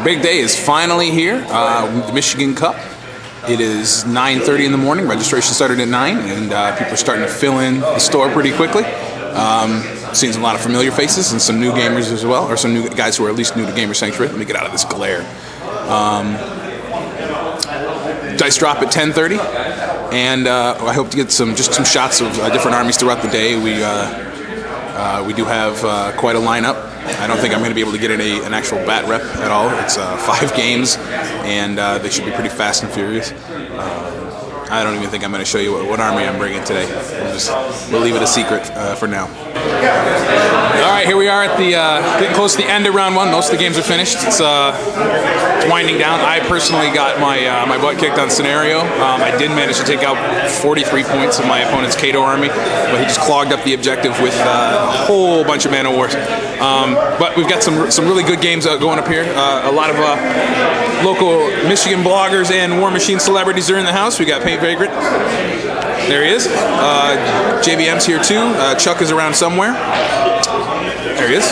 big day is finally here, the Michigan Cup. It is 9:30 in the morning. Registration started at 9, and people are starting to fill in the store pretty quickly. Seeing a lot of familiar faces and some new gamers as well, or some new guys who are at least new to Gamer Sanctuary. Let me get out of this glare. Dice drop at 10:30, and I hope to get some shots of different armies throughout the day. We do have quite a lineup. I don't think I'm going to be able to get an actual bat rep at all. It's 5 games, and they should be pretty fast and furious. I don't even think I'm going to show you what army I'm bringing today. We'll leave it a secret for now. All right, here we are at the getting close to the end of round 1. Most of the games are finished. It's winding down. I personally got my butt kicked on scenario. I did manage to take out 43 points of my opponent's Cato army, but he just clogged up the objective with a whole bunch of Man of Wars. But we've got some really good games going up here. A lot of local Michigan bloggers and Warmachine celebrities are in the house. We got Paint Vagrant. There he is. JBM's here too. Chuck is around somewhere. There he is.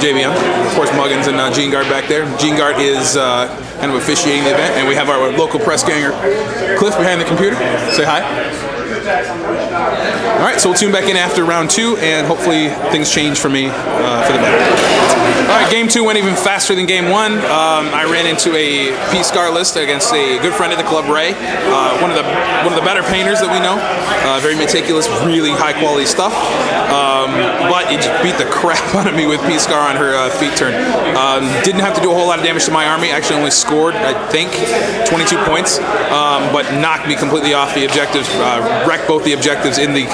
JBM. Of course, Muggins and Gene Guard back there. Gene Guard is kind of officiating the event, and we have our local press ganger, Cliff, behind the computer. Say hi. All right, so we'll tune back in after round 2, and hopefully things change for me for the better. All right, game 2 went even faster than game 1. I ran into a P-Scar list against a good friend of the club, Ray, one of the better painters that we know. Very meticulous, really high quality stuff. But it just beat the crap out of me with P-Scar on her feet turn. Didn't have to do a whole lot of damage to my army. Actually only scored, I think, 22 points, but knocked me completely off the objectives, wrecked both the objectives in the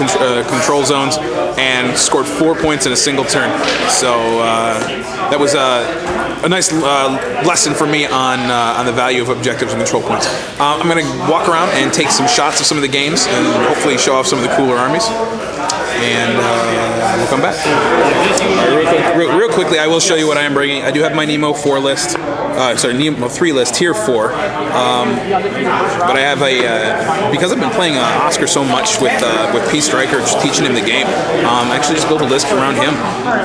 control zones, and scored 4 points in a single turn. So that was a nice lesson for me on the value of objectives and control points. I'm going to walk around and take some shots of some of the games and hopefully show off some of the cooler armies. And we'll come back. Real quickly, I will show you what I am bringing. I do have my Nemo 4 list. Nemo 3 list, tier 4. But I have because I've been playing Oscar so much with P Striker, just teaching him the game. I actually just built a list around him.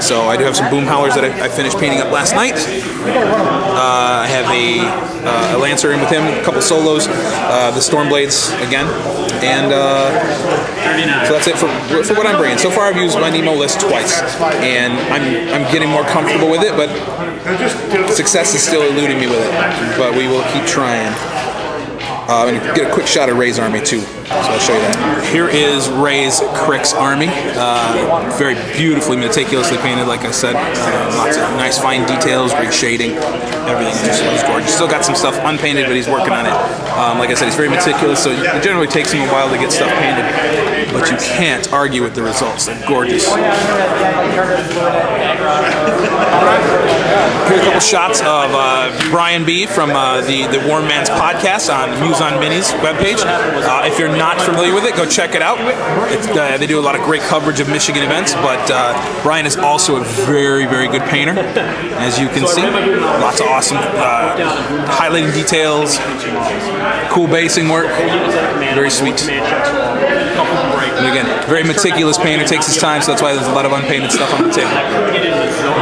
So I do have some Boom Howlers that I finished painting up last night. I have a Lancer in with him, a couple solos, the Stormblades again, and so that's it for what I'm bringing. So far, I've used my Nemo list twice, and I'm getting more comfortable with it, but success is still eluding me with it. But we will keep trying. I'm going to get a quick shot of Ray's army too, so I'll show you that. Here is Ray's Crick's army. Very beautifully, meticulously painted, like I said. Lots of nice fine details, great shading. Everything just looks gorgeous. Still got some stuff unpainted, but he's working on it. Like I said, he's very meticulous, so it generally takes him a while to get stuff painted. But you can't argue with the results. They're gorgeous. Here's a couple shots of Brian B. from the Warm Man's podcast on Muson Mini's webpage. If you're not familiar with it, go check it out. They do a lot of great coverage of Michigan events, but Brian is also a very, very good painter, as you can see. Lots of awesome highlighting details, cool basing work, very sweet. And again, very meticulous painter, takes his time, so that's why there's a lot of unpainted stuff on the table.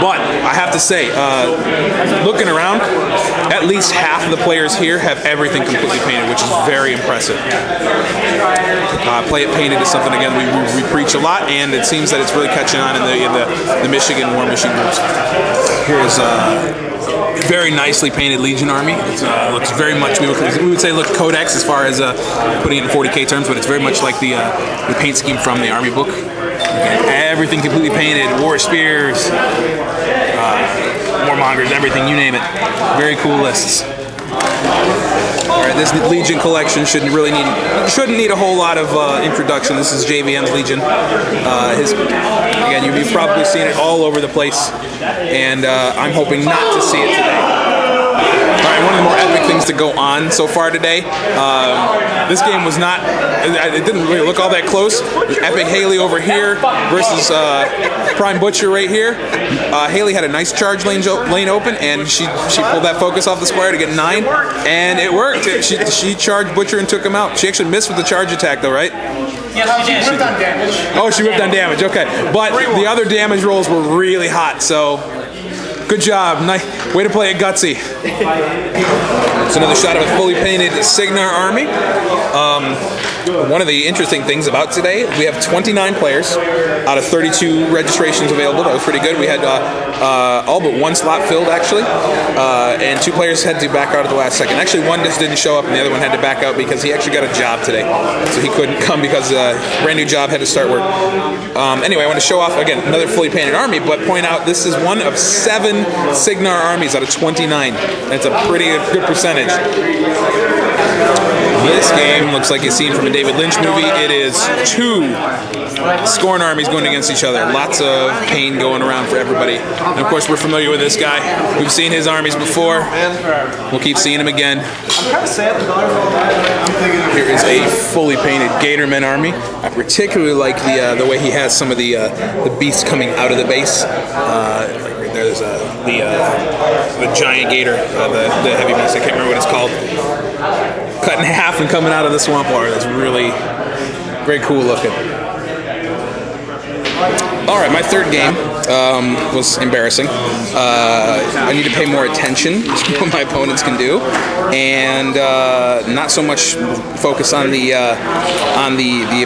But I have to say, looking around, at least half of the players here have everything completely painted, which is very impressive. Play it painted is something, again, we preach a lot, and it seems that it's really catching on in the Michigan Warmachine groups. Here's very nicely painted Legion army. It looks very much, we would say, look Codex as far as putting it in 40K terms, but it's very much like the paint scheme from the army book. Again, everything completely painted, war spears, warmongers, everything, you name it. Very cool lists. Alright, this Legion collection shouldn't need a whole lot of introduction. This is JVM's Legion. Again, you've probably seen it all over the place, and I'm hoping not to see it today. Alright, one of the more epic things to go on so far today. This game was not, it didn't really look all that close. Epic Haley over here versus Prime Butcher right here. Haley had a nice charge lane open, and she pulled that focus off the square to get 9, and it worked. She charged Butcher and took him out. She actually missed with the charge attack though, right? Yes, she whipped on damage. Oh, she whipped on damage, okay. But the other damage rolls were really hot, so Good job. Nice. Way to play it gutsy. It's another shot of a fully painted Cygnar army. One of the interesting things about today, we have 29 players out of 32 registrations available. That was pretty good. We had all but one slot filled, actually, and 2 players had to back out at the last second. Actually, one just didn't show up, and the other one had to back out because he actually got a job today, so he couldn't come because a brand new job had to start work. Anyway, I want to show off, again, another fully painted army, but point out this is one of 7 Cygnar armies out of 29. That's a pretty good percentage. This game looks like a scene from a David Lynch movie. It is 2 Scorn armies going against each other. Lots of pain going around for everybody. And of course, we're familiar with this guy. We've seen his armies before. We'll keep seeing him again. Here is a fully painted Gatorman army. I particularly like the way he has some of the beasts coming out of the base. There's the giant gator, the heavy beast. I can't remember what it's called. Cut in half and coming out of the swamp water. That's really very cool looking. All right, my third game was embarrassing. I need to pay more attention to what my opponents can do, and not so much focus on the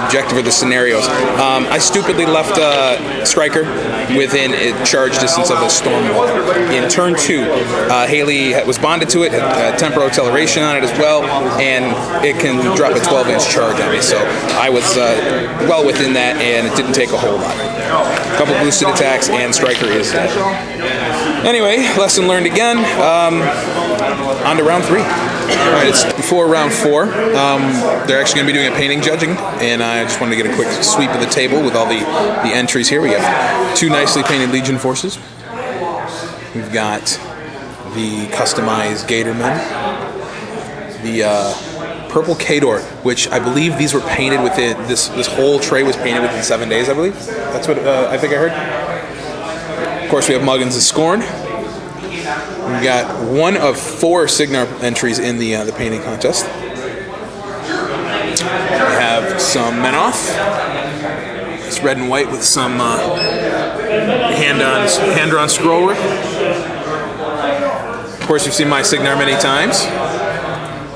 objective or the scenarios. I stupidly left Striker within a charge distance of a storm wall. In turn 2, Haley was bonded to it, had temporal acceleration on it as well, and it can drop a 12-inch charge on me. So I was well within that, and it didn't take a whole lot. A couple boosted attacks, and Striker is dead. Anyway, lesson learned again. On to round 3. All right, it's before round 4. They're actually going to be doing a painting judging, and I just wanted to get a quick sweep of the table with all the entries here. We have 2 nicely painted Legion forces. We've got the customized Gatormen, the purple Kador, which I believe these were painted within this whole tray was painted within 7 days, I believe. That's what I think I heard. Of course, we have Muggins' Scorn. We've got 1 of 4 Cygnar entries in the painting contest. We have some Menoth. It's red and white with some hand-drawn scroll work. Of course, you've seen my Cygnar many times.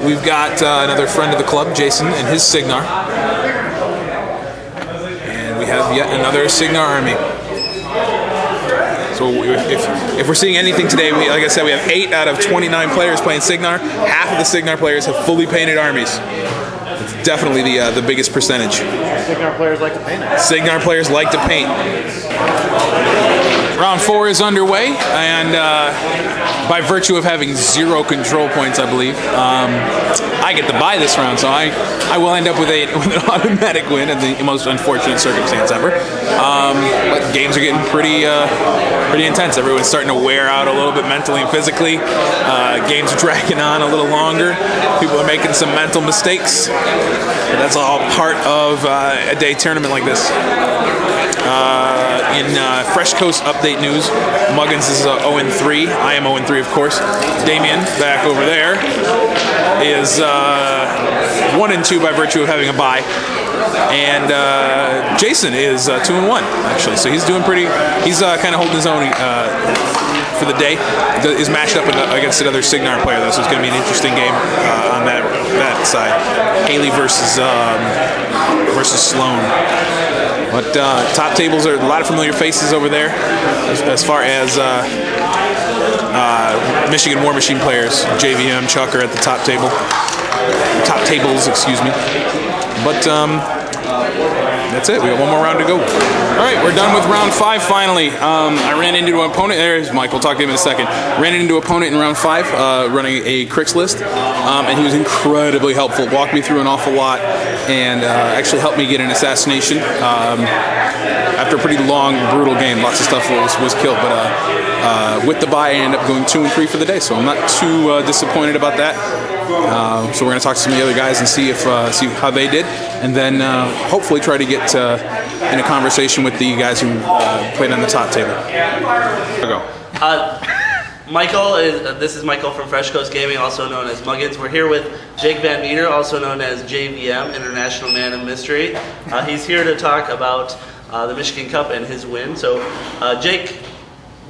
We've got another friend of the club, Jason, and his Cygnar. And we have yet another Cygnar army. So if we're seeing anything today, like I said, we have 8 out of 29 players playing Cygnar. Half of the Cygnar players have fully painted armies. It's definitely the biggest percentage. Cygnar players like to paint. Cygnar players like to paint. Round 4 is underway, and by virtue of having 0 control points, I believe, I get to buy this round, so I will end up with an automatic win in the most unfortunate circumstance ever. But games are getting pretty intense. Everyone's starting to wear out a little bit mentally and physically. Games are dragging on a little longer. People are making some mental mistakes. But that's all part of a day tournament like this. In Fresh Coast update news, Muggins is 0-3. I am 0-3, of course. Damien, back over there, is 1-2 by virtue of having a bye. And Jason is 2-1, actually. So he's doing pretty. He's kind of holding his own for the day. Is matched up against another Cygnar player, though, so it's going to be an interesting game on that side. Haley versus Sloan. But top tables are a lot of familiar faces over there as far as Michigan Warmachine players. JVM, Chuck are at the top table. Top tables, excuse me. But that's it. We got 1 more round to go. All right, we're done with round 5 finally. I ran into an opponent. There's Mike. We'll talk to him in a second. Ran into an opponent in round 5 running a Crix list, and he was incredibly helpful. Walked me through an awful lot and actually helped me get an assassination. After a pretty long, brutal game, lots of stuff was killed. But with the bye, I ended up going 2-3 for the day, so I'm not too disappointed about that. So we're going to talk to some of the other guys and see how they did, and then hopefully try to get in a conversation with the guys who played on the top table. Here we go. Michael this is Michael from Fresh Coast Gaming, also known as Muggins. We're here with Jake Van Meter, also known as JVM, International Man of Mystery. He's here to talk about the Michigan Cup and his win. So, Jake,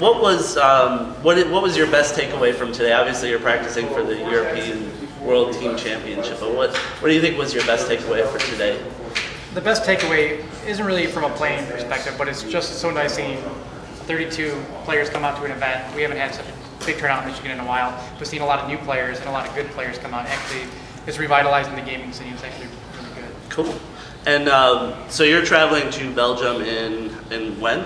what was your best takeaway from today? Obviously, you're practicing for the European World Team Championship, but what do you think was your best takeaway for today? The best takeaway isn't really from a playing perspective, but it's just so nice seeing 32 players come out to an event. We haven't had such a big turnout in Michigan in a while. We've seen a lot of new players and a lot of good players come out. Actually, it's revitalizing the gaming scene. It's actually really good. Cool. And so you're traveling to Belgium in when?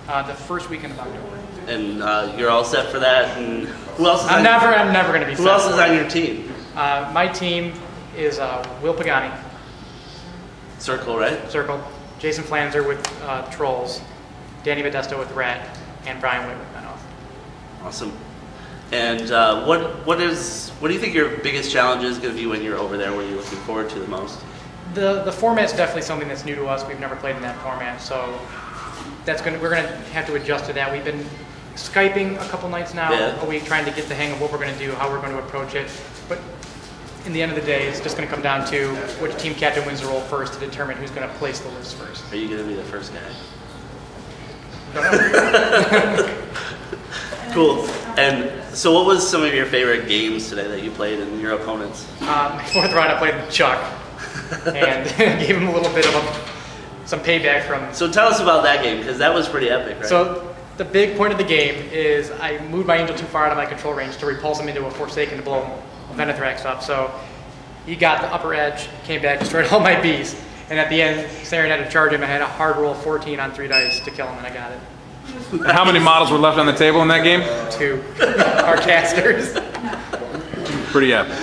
The first weekend of October. And you're all set for that. And who else? I'm never going to be. Who else is on your team? My team is Will Pagani. Circle, right? Circle. Jason Flanzer with Trolls. Danny Modesto with Rat. And Brian Witt with Menoff. Awesome. And what do you think your biggest challenge is going to be when you're over there? What are you looking forward to the most? The format's definitely something that's new to us. We've never played in that format, so we're gonna have to adjust to that. We've been Skyping a couple nights now a week, trying to get the hang of what we're going to do, how we're going to approach it. But in the end of the day, it's just going to come down to which team captain wins the role first to determine who's going to place the list first. Are you going to be the first guy? Cool. And so what was some of your favorite games today that you played and your opponents? My fourth round I played with Chuck and gave him a little bit of some payback from... So tell us about that game, because that was pretty epic, right? So the big point of the game is I moved my Angel too far out of my control range to repulse him into a Forsaken to blow a Venathrax up. So he got the upper edge, came back, destroyed all my bees. And at the end, Saren had to charge him. I had a hard roll 14 on 3 dice to kill him, and I got it. And how many models were left on the table in that game? 2. Our casters. Pretty epic.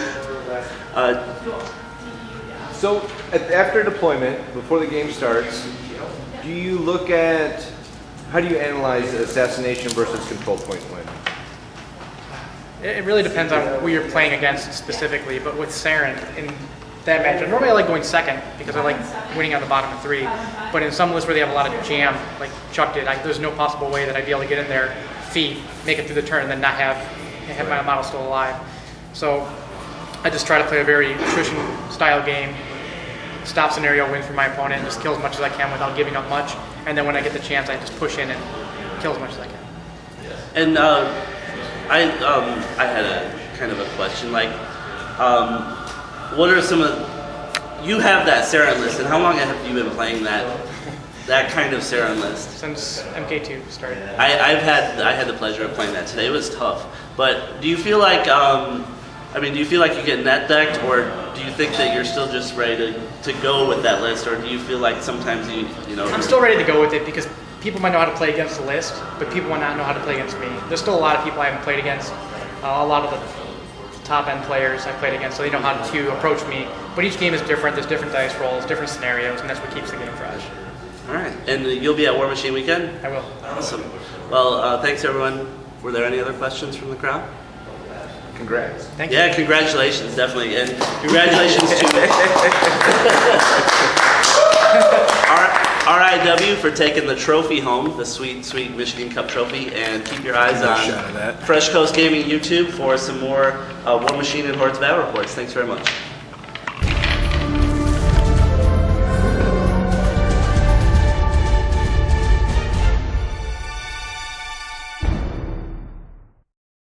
So after deployment, before the game starts, do you look at, how do you analyze assassination versus control point win? It really depends on who you're playing against specifically, but with Saren, in that matchup, normally I like going second because I like winning on the bottom of 3, but in some lists where they have a lot of jam, like Chuck did, there's no possible way that I'd be able to get in there, feed, make it through the turn, and then not have my model still alive. So I just try to play a very attrition style game, stop scenario win for my opponent, and just kill as much as I can without giving up much, and then when I get the chance I just push in and kill as much as I can. And I had a kind of a question, like, what are some of, you have that Saren list, and how long have you been playing that kind of Saren list? Since MK2 started. I had the pleasure of playing that today. It was tough, but do you feel like, do you feel like you get net decked, or do you think that you're still just ready to go with that list, or do you feel like sometimes you know? I'm still ready to go with it because people might know how to play against the list, but people might not know how to play against me. There's still a lot of people I haven't played against. A lot of the top-end players I played against, so they know how to approach me. But each game is different. There's different dice rolls, different scenarios, and that's what keeps the game fresh. All right. And you'll be at Warmachine weekend? I will. Awesome. Well, thanks, everyone. Were there any other questions from the crowd? Congrats. Thank you. Yeah, congratulations, definitely. And congratulations to RIW for taking the trophy home, the sweet, sweet Michigan Cup trophy. And keep your eyes on Fresh Coast Gaming YouTube for some more Warmachine and Hordes battle reports. Thanks very much.